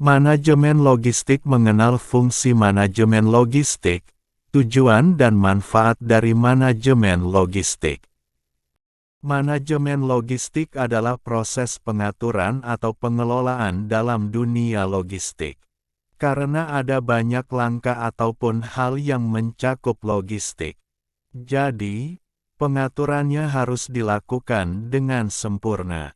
Manajemen logistik mengenal fungsi manajemen logistik, tujuan dan manfaat dari manajemen logistik. Manajemen logistik adalah proses pengaturan atau pengelolaan dalam dunia logistik. Karena ada banyak langkah ataupun hal yang mencakup logistik. Jadi, pengaturannya harus dilakukan dengan sempurna.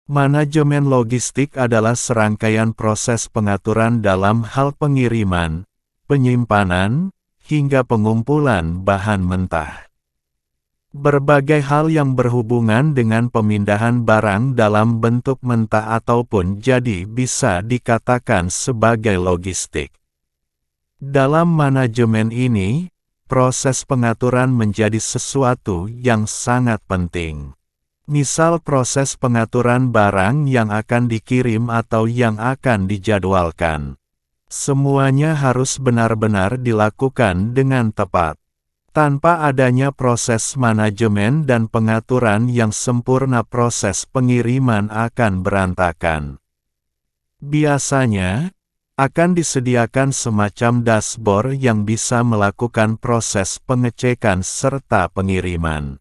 Manajemen logistik adalah serangkaian proses pengaturan dalam hal pengiriman, penyimpanan, hingga pengumpulan bahan mentah. Berbagai hal yang berhubungan dengan pemindahan barang dalam bentuk mentah ataupun jadi bisa dikatakan sebagai logistik. Dalam manajemen ini, proses pengaturan menjadi sesuatu yang sangat penting. Misal proses pengaturan barang yang akan dikirim atau yang akan dijadwalkan. Semuanya harus benar-benar dilakukan dengan tepat. Tanpa adanya proses manajemen dan pengaturan yang sempurna, proses pengiriman akan berantakan. Biasanya, akan disediakan semacam dashboard yang bisa melakukan proses pengecekan serta pengiriman.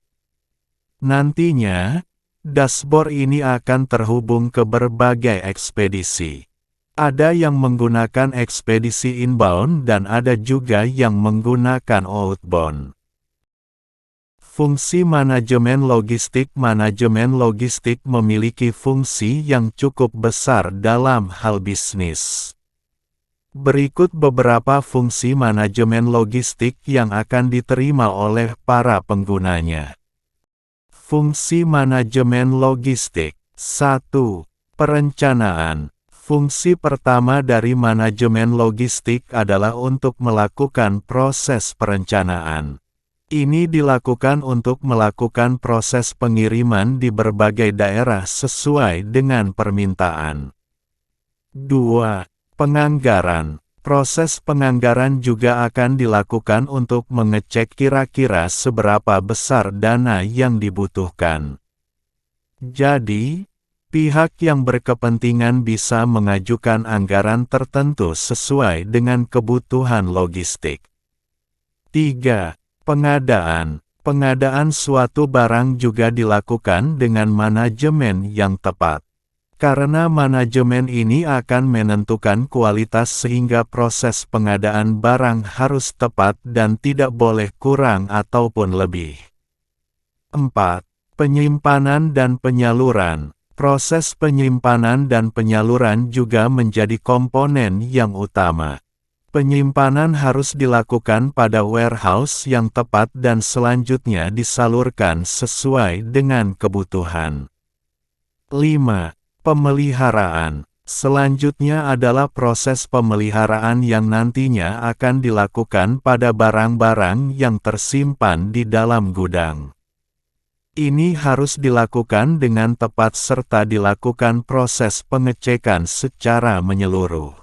Nantinya, dashboard ini akan terhubung ke berbagai ekspedisi. Ada yang menggunakan ekspedisi inbound dan ada juga yang menggunakan outbound. Fungsi manajemen logistik. Manajemen logistik memiliki fungsi yang cukup besar dalam hal bisnis. Berikut beberapa fungsi manajemen logistik yang akan diterima oleh para penggunanya. Fungsi manajemen logistik. 1. Perencanaan. Fungsi pertama dari manajemen logistik adalah untuk melakukan proses perencanaan. Ini dilakukan untuk melakukan proses pengiriman di berbagai daerah sesuai dengan permintaan. 2. Penganggaran. Proses penganggaran juga akan dilakukan untuk mengecek kira-kira seberapa besar dana yang dibutuhkan. Jadi, pihak yang berkepentingan bisa mengajukan anggaran tertentu sesuai dengan kebutuhan logistik. 3. Pengadaan. Pengadaan suatu barang juga dilakukan dengan manajemen yang tepat. Karena manajemen ini akan menentukan kualitas sehingga proses pengadaan barang harus tepat dan tidak boleh kurang ataupun lebih. 4. Penyimpanan dan penyaluran. Proses penyimpanan dan penyaluran juga menjadi komponen yang utama. Penyimpanan harus dilakukan pada warehouse yang tepat dan selanjutnya disalurkan sesuai dengan kebutuhan. 5. Pemeliharaan. Selanjutnya adalah proses pemeliharaan yang nantinya akan dilakukan pada barang-barang yang tersimpan di dalam gudang. Ini harus dilakukan dengan tepat serta dilakukan proses pengecekan secara menyeluruh.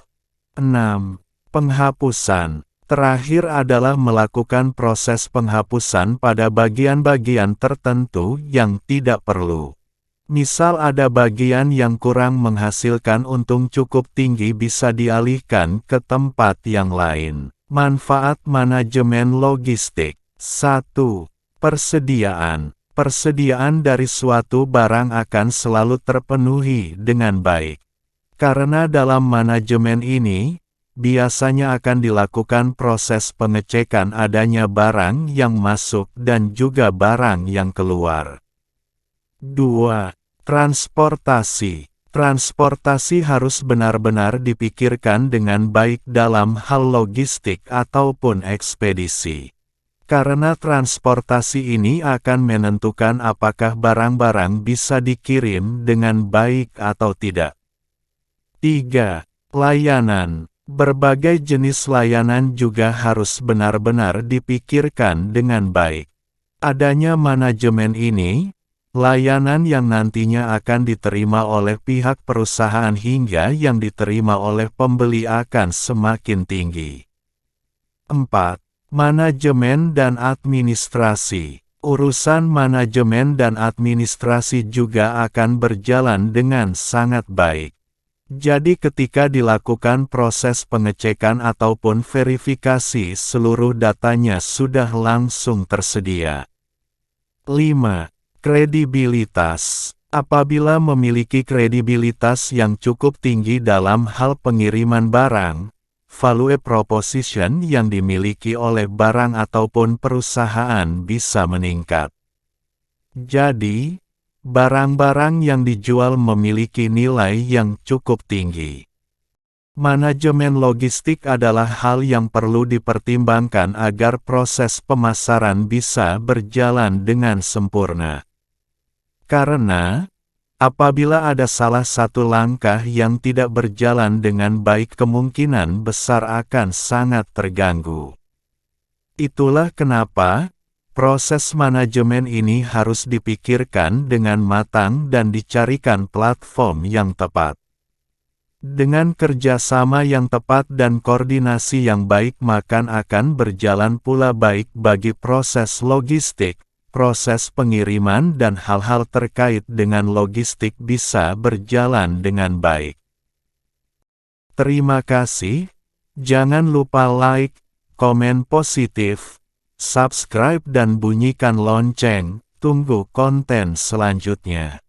6. Penghapusan. Terakhir adalah melakukan proses penghapusan pada bagian-bagian tertentu yang tidak perlu. Misal ada bagian yang kurang menghasilkan untung cukup tinggi, bisa dialihkan ke tempat yang lain. Manfaat manajemen logistik. 1. Persediaan. Persediaan dari suatu barang akan selalu terpenuhi dengan baik. Karena dalam manajemen ini, biasanya akan dilakukan proses pengecekan adanya barang yang masuk dan juga barang yang keluar. 2. Transportasi. Transportasi harus benar-benar dipikirkan dengan baik dalam hal logistik ataupun ekspedisi. Karena transportasi ini akan menentukan apakah barang-barang bisa dikirim dengan baik atau tidak. 3. Layanan. Berbagai jenis layanan juga harus benar-benar dipikirkan dengan baik. Adanya manajemen ini, layanan yang nantinya akan diterima oleh pihak perusahaan hingga yang diterima oleh pembeli akan semakin tinggi. 4. Manajemen dan administrasi. Urusan manajemen dan administrasi juga akan berjalan dengan sangat baik. Jadi ketika dilakukan proses pengecekan ataupun verifikasi, seluruh datanya sudah langsung tersedia. 5. Kredibilitas. Apabila memiliki kredibilitas yang cukup tinggi dalam hal pengiriman barang, value proposition yang dimiliki oleh barang ataupun perusahaan bisa meningkat. Jadi, barang-barang yang dijual memiliki nilai yang cukup tinggi. Manajemen logistik adalah hal yang perlu dipertimbangkan agar proses pemasaran bisa berjalan dengan sempurna. Karena, apabila ada salah satu langkah yang tidak berjalan dengan baik, kemungkinan besar akan sangat terganggu. Itulah kenapa proses manajemen ini harus dipikirkan dengan matang dan dicarikan platform yang tepat. Dengan kerjasama yang tepat dan koordinasi yang baik, maka akan berjalan pula baik bagi proses logistik, proses pengiriman dan hal-hal terkait dengan logistik bisa berjalan dengan baik. Terima kasih. Jangan lupa like, komen positif, subscribe dan bunyikan lonceng. Tunggu konten selanjutnya.